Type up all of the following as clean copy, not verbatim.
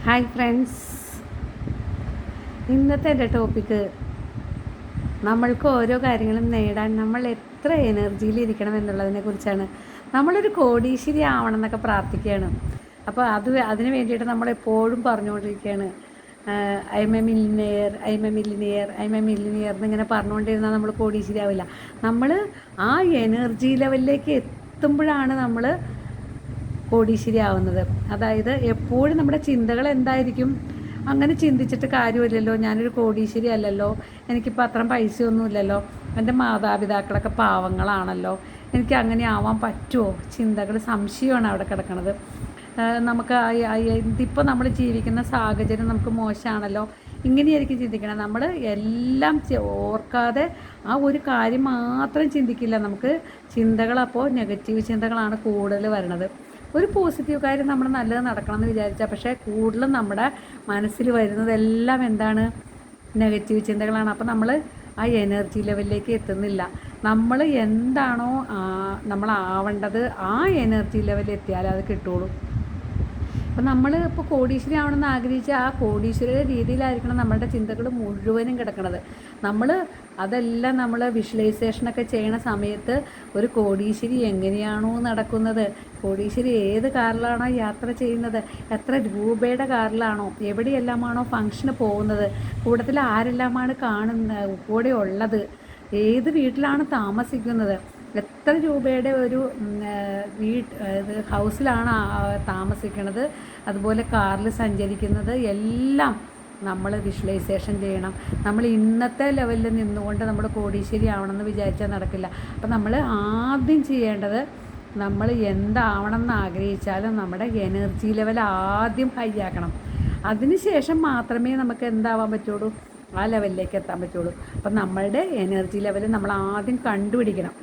Hi friends, ഇന്നത്തെ എൻ്റെ topic നമ്മൾക്ക് ഓരോ കാര്യങ്ങളും നേടാൻ നമ്മൾ എത്ര എനർജിയിലിരിക്കണം എന്നുള്ളതിനെ കുറിച്ചാണ്. നമ്മളൊരു കോടീശ്വരി ആവണം എന്നൊക്കെ പ്രാർത്ഥിക്കുകയാണ്. അപ്പോൾ അതിന് വേണ്ടിയിട്ട് നമ്മളെപ്പോഴും പറഞ്ഞുകൊണ്ടിരിക്കുകയാണ്, I M A millionaire, I M A millionaire, I M A millionaire എന്നിങ്ങനെ പറഞ്ഞുകൊണ്ടിരുന്നാൽ നമ്മൾ കോടീശ്വരി ആവില്ല. നമ്മൾ ആ എനർജി ലെവലിലേക്ക് എത്തുമ്പോഴാണ് നമ്മൾ കോടീശ്വരി ആവുന്നത്. അതായത് എപ്പോഴും നമ്മുടെ ചിന്തകൾ എന്തായിരിക്കും, അങ്ങനെ ചിന്തിച്ചിട്ട് കാര്യമില്ലല്ലോ, ഞാനൊരു കോടീശ്വരി അല്ലല്ലോ, എനിക്കിപ്പോൾ അത്രയും പൈസയൊന്നും ഇല്ലല്ലോ, എൻ്റെ മാതാപിതാക്കളൊക്കെ പാവങ്ങളാണല്ലോ, എനിക്ക് അങ്ങനെ ആവാൻ പറ്റുമോ, ചിന്തകൾ, സംശയമാണ് അവിടെ കിടക്കുന്നത്. നമുക്ക് ഇതിപ്പോൾ നമ്മൾ ജീവിക്കുന്ന സാഹചര്യം നമുക്ക് മോശമാണല്ലോ, ഇങ്ങനെയായിരിക്കും ചിന്തിക്കണം. നമ്മൾ എല്ലാം ഓർക്കാതെ ആ ഒരു കാര്യം മാത്രം ചിന്തിക്കില്ല. നമുക്ക് ചിന്തകളപ്പോൾ നെഗറ്റീവ് ചിന്തകളാണ് കൂടുതൽ വരണത്. ഒരു പോസിറ്റീവ് കാര്യം നമ്മൾ നല്ലത് നടക്കണം എന്ന് വിചാരിച്ചാൽ, പക്ഷേ കൂടുതലും നമ്മുടെ മനസ്സിൽ വരുന്നതെല്ലാം എന്താണ്, നെഗറ്റീവ് ചിന്തകളാണ്. അപ്പോൾ നമ്മൾ ആ എനർജി ലെവലിലേക്ക് എത്തുന്നില്ല. നമ്മൾ എന്താണോ നമ്മൾ ആവേണ്ടത് ആ എനർജി ലെവലിൽ എത്തിയാലേ അത് കിട്ടുള്ളൂ. അപ്പം നമ്മൾ ഇപ്പോൾ കോടീശ്വരി ആവണമെന്ന് ആഗ്രഹിച്ച ആ കോടീശ്വരിയുടെ രീതിയിലായിരിക്കണം നമ്മളുടെ ചിന്തകൾ മുഴുവനും കിടക്കുന്നത്. അതെല്ലാം നമ്മൾ വിഷ്വലൈസേഷനൊക്കെ ചെയ്യണ സമയത്ത് ഒരു കോടീശ്വരി എങ്ങനെയാണോ നടക്കുന്നത്, കോടീശ്വരി ഏത് കാറിലാണോ യാത്ര ചെയ്യുന്നത്, എത്ര രൂപയുടെ കാറിലാണോ, എവിടെയെല്ലാമാണോ ഫംഗ്ഷന് പോകുന്നത്, കൂട്ടത്തിൽ ആരെല്ലാമാണ് കൂടെ ഉള്ളത്, ഏത് വീട്ടിലാണ് താമസിക്കുന്നത്, എത്ര രൂപയുടെ ഒരു ഹൗസിലാണ് താമസിക്കുന്നത്, അതുപോലെ കാറിൽ സഞ്ചരിക്കുന്നത്, എല്ലാം നമ്മൾ വിഷ്വലൈസേഷൻ ചെയ്യണം. നമ്മൾ ഇന്നത്തെ ലെവലിൽ നിന്നുകൊണ്ട് നമ്മൾ കോടീശ്വരി ആവണമെന്ന് വിചാരിച്ചാൽ നടക്കില്ല. അപ്പം നമ്മൾ ആദ്യം ചെയ്യേണ്ടത്, നമ്മൾ എന്താവണം എന്ന് ആഗ്രഹിച്ചാലും നമ്മുടെ എനർജി ലെവൽ ആദ്യം ഹൈ ആക്കണം. അതിനുശേഷം മാത്രമേ നമുക്ക് എന്താവാൻ പറ്റുള്ളൂ, ആ ലെവലിലേക്ക് എത്താൻ പറ്റുള്ളൂ. അപ്പം നമ്മളുടെ എനർജി ലെവൽ നമ്മൾ ആദ്യം കണ്ടുപിടിക്കണം.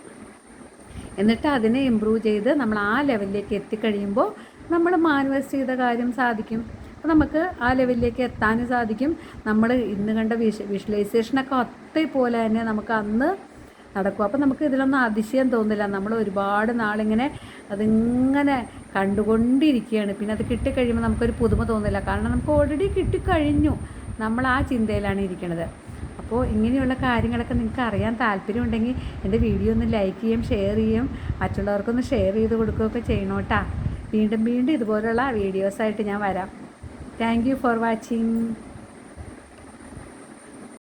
എന്നിട്ട് അതിനെ ഇമ്പ്രൂവ് ചെയ്ത് നമ്മൾ ആ ലെവലിലേക്ക് എത്തിക്കഴിയുമ്പോൾ നമ്മൾ മാനിഫെസ്റ്റ് ചെയ്ത കാര്യം സാധിക്കും. അപ്പോൾ നമുക്ക് ആ ലെവലിലേക്ക് എത്താനും സാധിക്കും. നമ്മൾ ഇന്ന് കണ്ട വിഷ്വലൈസേഷനൊക്കെ അതേപോലെ തന്നെ നമുക്ക് അന്ന് നടക്കും. അപ്പോൾ നമുക്ക് ഇതിലൊന്നും അതിശയം തോന്നില്ല. നമ്മൾ ഒരുപാട് നാളിങ്ങനെ അതിങ്ങനെ കണ്ടുകൊണ്ടിരിക്കുകയാണ്. പിന്നെ അത് കിട്ടിക്കഴിയുമ്പോൾ നമുക്കൊരു പുതുമ തോന്നില്ല. കാരണം നമുക്ക് ഓൾറെഡി കിട്ടിക്കഴിഞ്ഞു. നമ്മൾ ആ ചിന്തയിലാണ് ഇരിക്കുന്നത്. അപ്പോൾ ഇങ്ങനെയുള്ള കാര്യങ്ങളൊക്കെ നിങ്ങൾക്ക് അറിയാൻ താല്പര്യമുണ്ടെങ്കിൽ എൻ്റെ വീഡിയോ ഒന്ന് ലൈക്ക് ചെയ്യും, ഷെയർ ചെയ്യും, മറ്റുള്ളവർക്കൊന്ന് ഷെയർ ചെയ്ത് കൊടുക്കുകയൊക്കെ ചെയ്യണം കേട്ടോ. വീണ്ടും ഇതുപോലുള്ള വീഡിയോസായിട്ട് ഞാൻ വരാം. Thank you for watching.